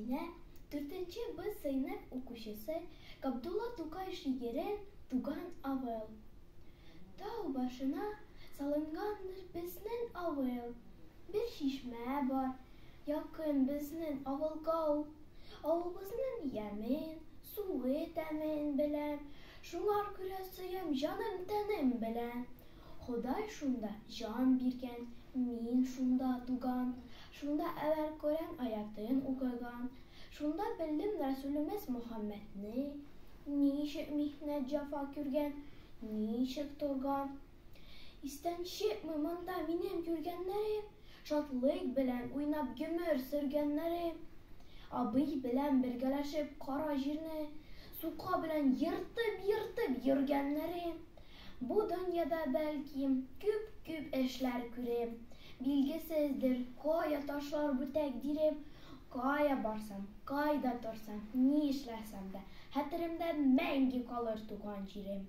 Sine, 4-нче Б сыйныф укучысы Габдулла Тукай шигырен туган авыл. Тау башына салынгандыр безнең авыл. Бер чишмә бар, якын безнең авылга ул. Авылыбызның ямен, суы тәмен беләм, шуңар күрә сөям җаным тәнем белән. Ходай шунда җан биргән, мин шунда туган, шунда әвәл Коръән аятын укыган, шунда белдем Рәсүлебез Мөхәммәдне, ничек михнәт җәфа күргән, ничек торган. Истән чыкмый монда минем күргәннәрем, шатлык белән уйнап гомер сөргәннәрем. Абый белән бергәләшеп кара җирне, сука белән йыртып йөргәннәрем. Бу дөньяда бәлким күп эшләр күрем. Билгесездер, кая ташлар бу тәкъдирем. Кая барсам, кайда торсам, ни эшләсәм дә, хәтеремдә мәңге калыр туган җирем.